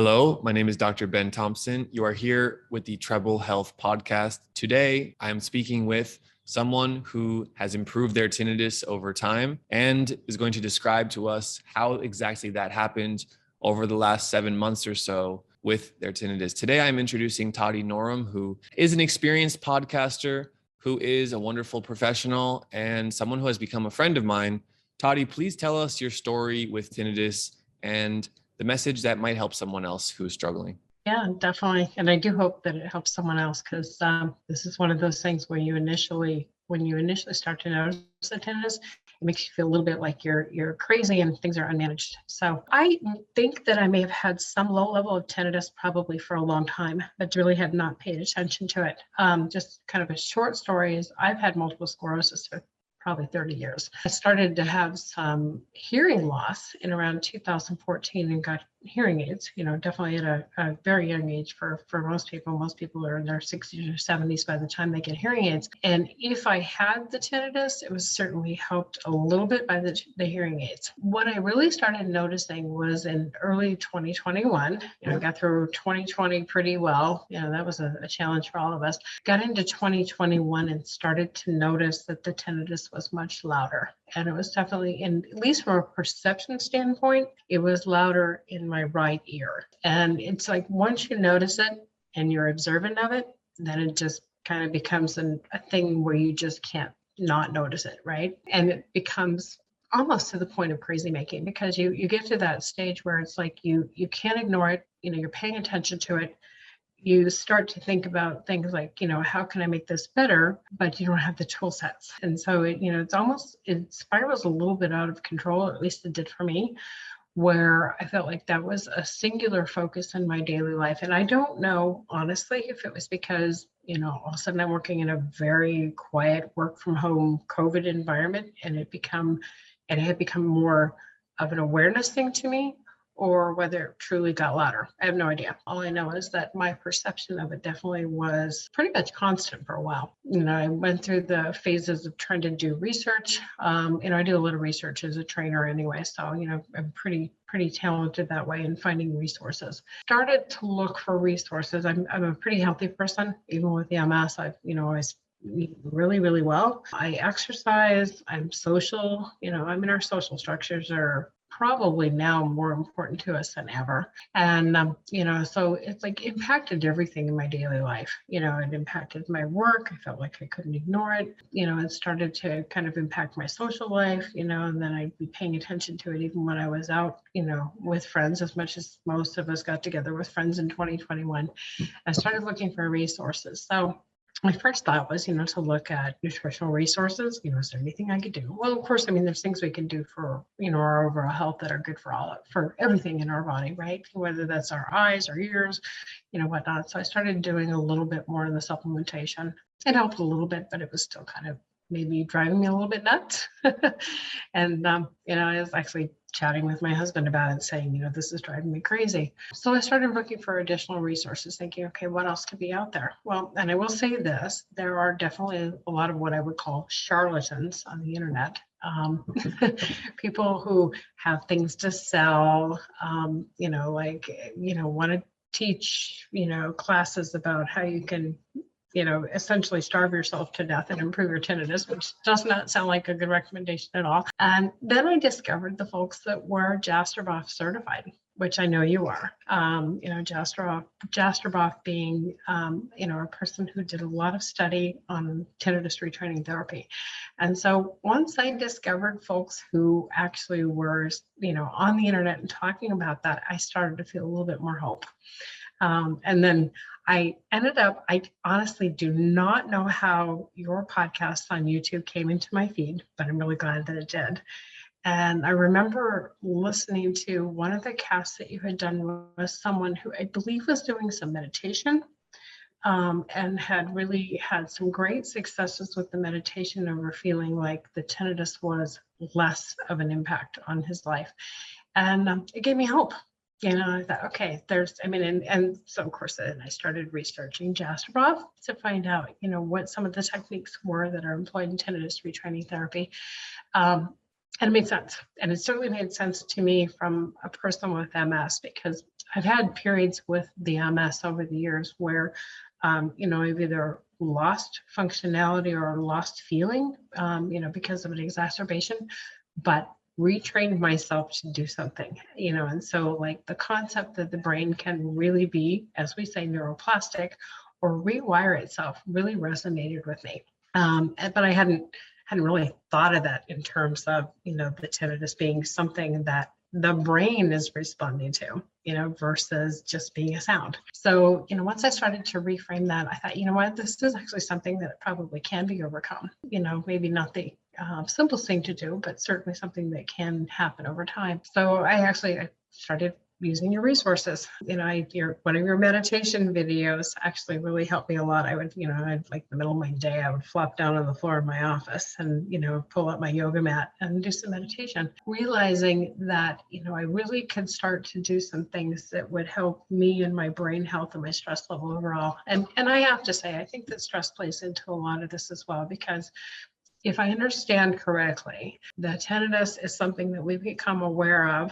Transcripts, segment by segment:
Hello, my name is Dr. Ben Thompson. You are here with the Treble Health podcast. Today, I am speaking with someone who has improved their tinnitus over time and is going to describe to us how exactly that happened over the last 7 months or so with their tinnitus. Today, I'm introducing Toddi who is an experienced podcaster, who is a wonderful professional, and someone who has become a friend of mine. Toddi, please tell us your story with tinnitus and the message that might help someone else who's struggling. Yeah, definitely. And I do hope that it helps someone else because this is one of those things where when you initially start to notice the tinnitus, it makes you feel a little bit like you're crazy and things are unmanaged. So I think that I may have had some low level of tinnitus probably for a long time, but really had not paid attention to it. Just kind of a short story is I've had multiple sclerosis for probably 30 years. I started to have some hearing loss in around 2014 and got hearing aids, definitely at a very young age for most people. Most people are in their 60s or 70s by the time they get hearing aids. And if I had the tinnitus, it was certainly helped a little bit by the hearing aids. What I really started noticing was in early 2021, I got through 2020 pretty well. That was a challenge for all of us. Got into 2021 and started to notice that the tinnitus was much louder. And it was definitely, at least from a perception standpoint, it was louder in my right ear. And it's like once you notice it and you're observant of it, then it just kind of becomes a thing where you just can't not notice it, right? And it becomes almost to the point of crazy making because you get to that stage where it's like you can't ignore it. You're paying attention to it. You start to think about things like, how can I make this better? But you don't have the tool sets. And so it spirals a little bit out of control, or at least it did for me, where I felt like that was a singular focus in my daily life. And I don't know, honestly, if it was because, all of a sudden I'm working in a very quiet work from home COVID environment and it had become more of an awareness thing to me, or whether it truly got louder. I have no idea. All I know is that my perception of it definitely was pretty much constant for a while. I went through the phases of trying to do research. I do a little research as a trainer anyway, so I'm pretty talented that way in finding resources. Started to look for resources. I'm a pretty healthy person, even with the MS. I eat really, really well. I exercise. I'm social. Our social structures are probably now more important to us than ever. And, so it's like impacted everything in my daily life. It impacted my work. I felt like I couldn't ignore it. It started to kind of impact my social life, and then I'd be paying attention to it even when I was out, with friends, as much as most of us got together with friends in 2021. I started looking for resources. So my first thought was, to look at nutritional resources. Is there anything I could do? Well, of course, there's things we can do for, our overall health that are good for everything in our body, right? Whether that's our eyes, our ears, whatnot. So I started doing a little bit more of the supplementation. It helped a little bit, but it was still kind of maybe driving me a little bit nuts. And, I was actually chatting with my husband about it, saying, this is driving me crazy. So I started looking for additional resources, thinking, okay, what else could be out there? Well, and I will say this, there are definitely a lot of what I would call charlatans on the internet. People who have things to sell, want to teach, classes about how you can essentially starve yourself to death and improve your tinnitus, which does not sound like a good recommendation at all. And then I discovered the folks that were Jastroboff certified, which I know you are. Jastroboff being, a person who did a lot of study on tinnitus retraining therapy. And so once I discovered folks who actually were, on the internet and talking about that, I started to feel a little bit more hope. And then I honestly do not know how your podcast on YouTube came into my feed, but I'm really glad that it did. And I remember listening to one of the casts that you had done with someone who I believe was doing some meditation, and had really had some great successes with the meditation over feeling like the tinnitus was less of an impact on his life. And it gave me hope. I thought, okay, and so of course then I started researching Jastroboff to find out, what some of the techniques were that are employed in tinnitus retraining therapy. And it made sense. And it certainly made sense to me from a person with MS, because I've had periods with the MS over the years where, I've either lost functionality or lost feeling, because of an exacerbation, but retrained myself to do something, and so like the concept that the brain can really be, as we say, neuroplastic or rewire itself really resonated with me. But I hadn't really thought of that in terms of, the tinnitus being something that the brain is responding to, versus just being a sound. So, once I started to reframe that, I thought, what, this is actually something that probably can be overcome. Maybe not the simplest thing to do, but certainly something that can happen over time. So I started using your resources. One of your meditation videos actually really helped me a lot. I would, I'd like the middle of my day, I would flop down on the floor of my office and, pull up my yoga mat and do some meditation, realizing that, I really could start to do some things that would help me and my brain health and my stress level overall. And I have to say, I think that stress plays into a lot of this as well, because if I understand correctly, the tinnitus is something that we've become aware of,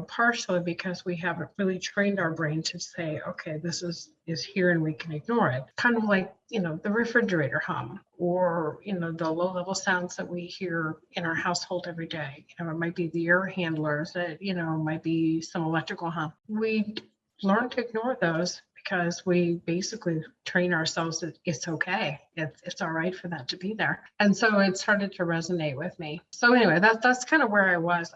partially because we haven't really trained our brain to say, okay, this is here and we can ignore it. Kind of like, the refrigerator hum, or, the low level sounds that we hear in our household every day. It might be the air handlers, it might be some electrical hum. We learn to ignore those because we basically train ourselves that it's okay. It's all right for that to be there. And so it started to resonate with me. So anyway, that's kind of where I was.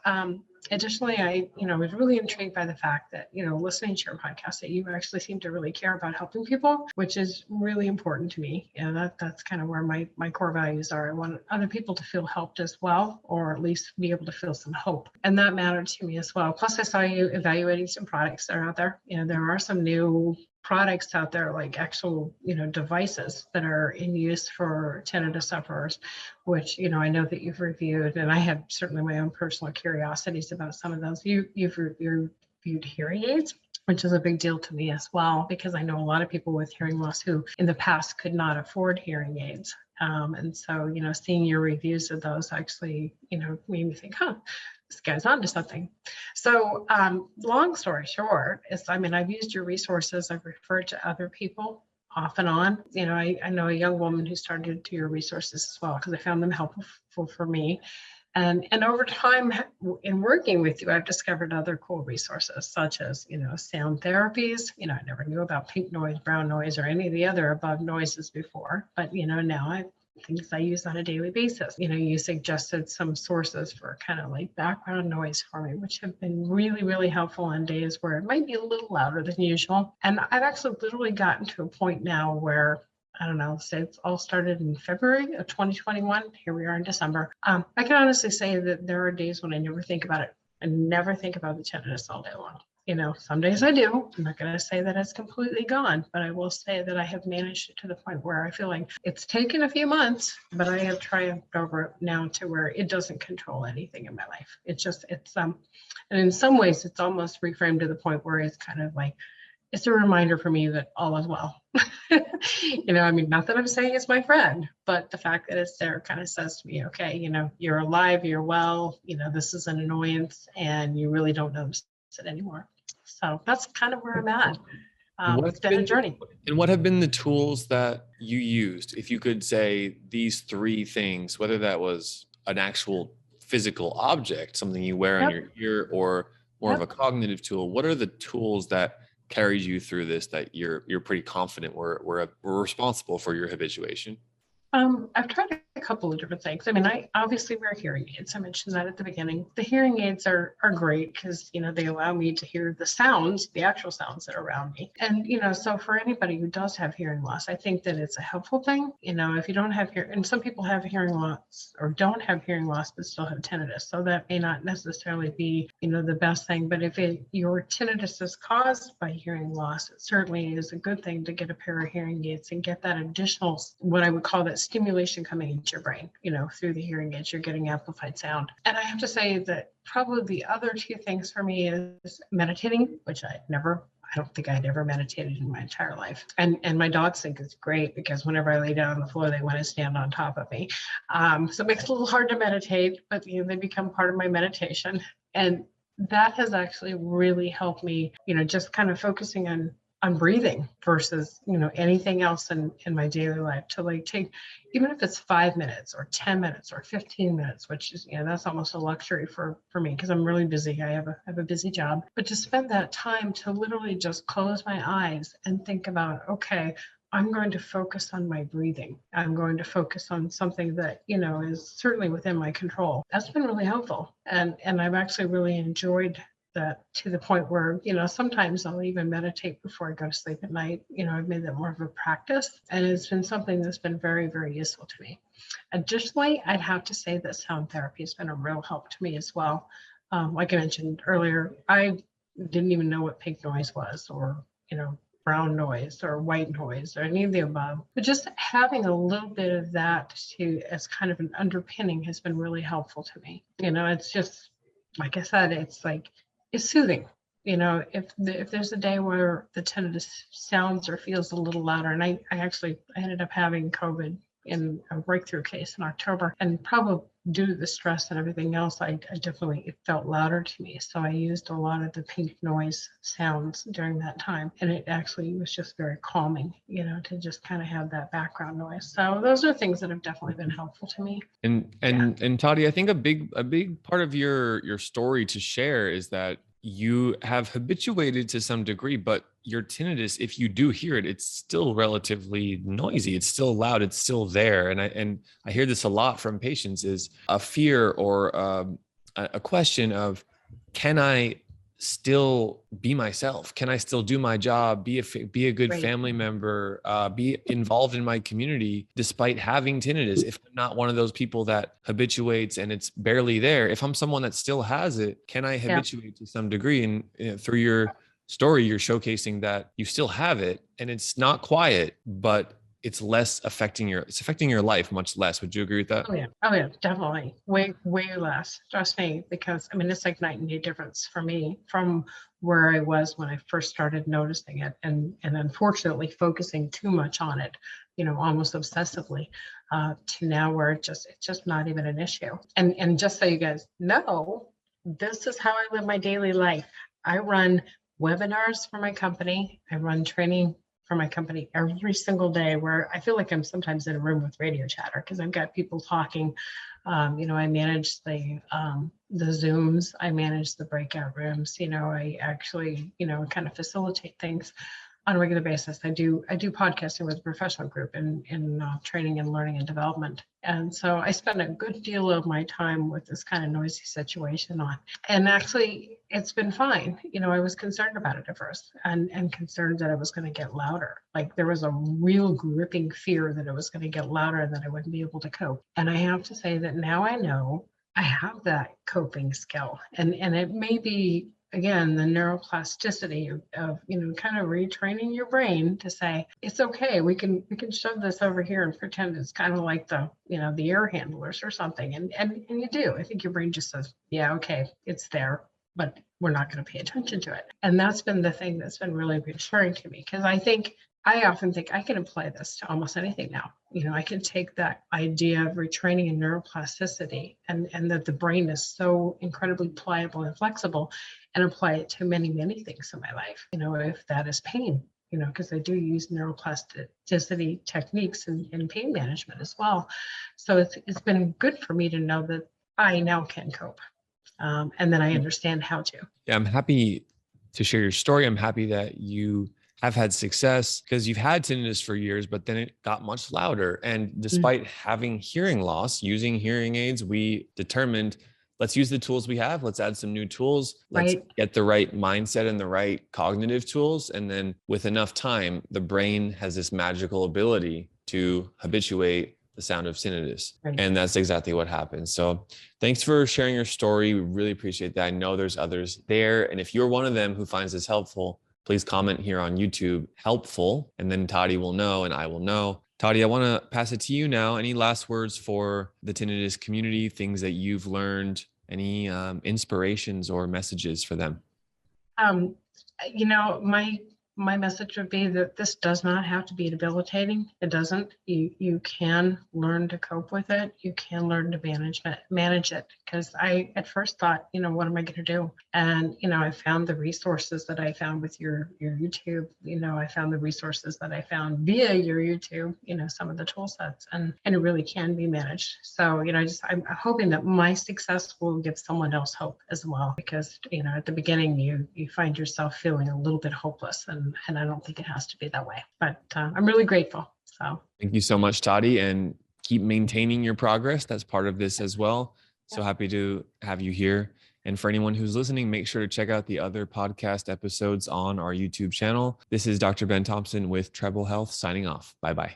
Additionally, I was really intrigued by the fact that, listening to your podcast, that you actually seem to really care about helping people, which is really important to me. That's kind of where my core values are. I want other people to feel helped as well, or at least be able to feel some hope. And that mattered to me as well. Plus, I saw you evaluating some products that are out there. There are some new products out there, like actual, devices that are in use for tinnitus sufferers, which, I know that you've reviewed, and I have certainly my own personal curiosities about some of those. You've reviewed hearing aids, which is a big deal to me as well, because I know a lot of people with hearing loss who in the past could not afford hearing aids. And so, seeing your reviews of those actually, made me think, this guy's onto something. So long story short is, I've used your resources. I've referred to other people off and on. I know a young woman who started to your resources as well, because I found them helpful for me. And over time in working with you, I've discovered other cool resources, such as, sound therapies. I never knew about pink noise, brown noise, or any of the other above noises before. But, now things I use on a daily basis. You suggested some sources for kind of like background noise for me, which have been really, really helpful on days where it might be a little louder than usual. And I've actually literally gotten to a point now where, I don't know, say it's all started in February of 2021. Here we are in December. I can honestly say that there are days when I never think about it. I never think about the tinnitus all day long. Some days I do. I'm not going to say that it's completely gone, but I will say that I have managed it to the point where I feel like it's taken a few months, but I have triumphed over it now to where it doesn't control anything in my life. It's and in some ways it's almost reframed to the point where it's kind of like, it's a reminder for me that all is well. Not that I'm saying it's my friend, but the fact that it's there kind of says to me, okay, you're alive, you're well, this is an annoyance, and you really don't notice it anymore. So that's kind of where I'm at. It's been a journey. And what have been the tools that you used? If you could say these three things, whether that was an actual physical object, something you wear on your ear, or more of a cognitive tool, what are the tools that carried you through this that you're pretty confident were responsible for your habituation? I've tried a couple of different things. I obviously wear hearing aids. I mentioned that at the beginning. The hearing aids are great because, they allow me to hear the sounds, the actual sounds that are around me. And, so for anybody who does have hearing loss, I think that it's a helpful thing. If you don't have and some people have hearing loss or don't have hearing loss, but still have tinnitus. So that may not necessarily be, the best thing. But if your tinnitus is caused by hearing loss, it certainly is a good thing to get a pair of hearing aids and get that additional, what I would call that stimulation coming into your brain, through the hearing aids, you're getting amplified sound. And I have to say that probably the other two things for me is meditating, which I never I don't think I'd ever meditated in my entire life. And my dogs think it's great because whenever I lay down on the floor, they want to stand on top of me. So it makes it a little hard to meditate, but they become part of my meditation. And that has actually really helped me, just kind of focusing on breathing versus, anything else in my daily life, to like take, even if it's 5 minutes or 10 minutes or 15 minutes, which is, that's almost a luxury for me because I'm really busy. I have a busy job, but to spend that time to literally just close my eyes and think about, okay, I'm going to focus on my breathing. I'm going to focus on something that, is certainly within my control. That's been really helpful. And I've actually really enjoyed that, to the point where, sometimes I'll even meditate before I go to sleep at night. I've made that more of a practice, and it's been something that's been very, very useful to me. Additionally, I'd have to say that sound therapy has been a real help to me as well. Like I mentioned earlier, I didn't even know what pink noise was, or, brown noise or white noise or any of the above. But just having a little bit of that as kind of an underpinning has been really helpful to me. It's just, like I said, it's soothing. If there's a day where the tinnitus sounds or feels a little louder, and I ended up having COVID in a breakthrough case in October, and probably due to the stress and everything else, it felt louder to me. So I used a lot of the pink noise sounds during that time, and it actually was just very calming, to just kind of have that background noise. So those are things that have definitely been helpful to me. And Toddi, I think a big part of your story to share is that you have habituated to some degree, but your tinnitus, if you do hear it, it's still relatively noisy. It's still loud. It's still there. And I hear this a lot from patients, is a fear or a question of, can I still be myself? Can I still do my job, be a good Right. family member, be involved in my community despite having tinnitus? If I'm not one of those people that habituates and it's barely there, if I'm someone that still has it, can I habituate to some degree? And through your story, you're showcasing that you still have it and it's not quiet, but it's affecting your life much less. Would you agree with that? Oh yeah, definitely. Way less. Trust me, because it's like night and day difference for me from where I was when I first started noticing it, and unfortunately focusing too much on it, almost obsessively, to now where it's just not even an issue. And just so you guys know, this is how I live my daily life. I run webinars for my company. I run training for my company every single day, where I feel like I'm sometimes in a room with radio chatter because I've got people talking. I manage the Zooms, I manage the breakout rooms. I actually, kind of facilitate things on a regular basis. I do podcasting with a professional group in training and learning and development. And so I spend a good deal of my time with this kind of noisy situation on. And actually, it's been fine. I was concerned about it at first, and concerned that it was going to get louder. Like there was a real gripping fear that it was going to get louder and that I wouldn't be able to cope. And I have to say that now I know I have that coping skill. And it may be, again, the neuroplasticity of kind of retraining your brain to say, it's okay, we can shove this over here and pretend it's kind of like the the air handlers or something, and you do. I think your brain just says, yeah, okay, it's there, but we're not going to pay attention to it. And that's been the thing that's been really reassuring to me, because I often think I can apply this to almost anything now. I can take that idea of retraining and neuroplasticity, and that the brain is so incredibly pliable and flexible, and apply it to many, many things in my life. If that is pain, because I do use neuroplasticity techniques in pain management as well. So it's been good for me to know that I now can cope, and then I understand how to. Yeah, I'm happy to share your story. I'm happy that you have had success, because you've had tinnitus for years, but then it got much louder. And despite having hearing loss, using hearing aids, we determined, let's use the tools we have. Let's add some new tools. Let's get the right mindset and the right cognitive tools. And then with enough time, the brain has this magical ability to habituate the sound of tinnitus. And that's exactly what happens. So thanks for sharing your story. We really appreciate that. I know there's others there. And if you're one of them who finds this helpful, please comment here on YouTube, helpful, and then Toddi will know and I will know. Toddi, I want to pass it to you now. Any last words for the tinnitus community, things that you've learned, any inspirations or messages for them? My message would be that this does not have to be debilitating. It doesn't. You can learn to cope with it. You can learn to manage it. Because I at first thought, what am I going to do? And I found the resources that I found with your YouTube. I found the resources that I found via your YouTube. Some of the tool sets, and it really can be managed. So I'm hoping that my success will give someone else hope as well. Because at the beginning you find yourself feeling a little bit hopeless, and I don't think it has to be that way. But I'm really grateful. So Thank you so much, Toddi, and keep maintaining your progress. That's part of this as well. So happy to have you here. And for anyone who's listening, make sure to check out the other podcast episodes on our YouTube channel. This is Dr. Ben Thompson with Treble Health signing off. Bye-bye.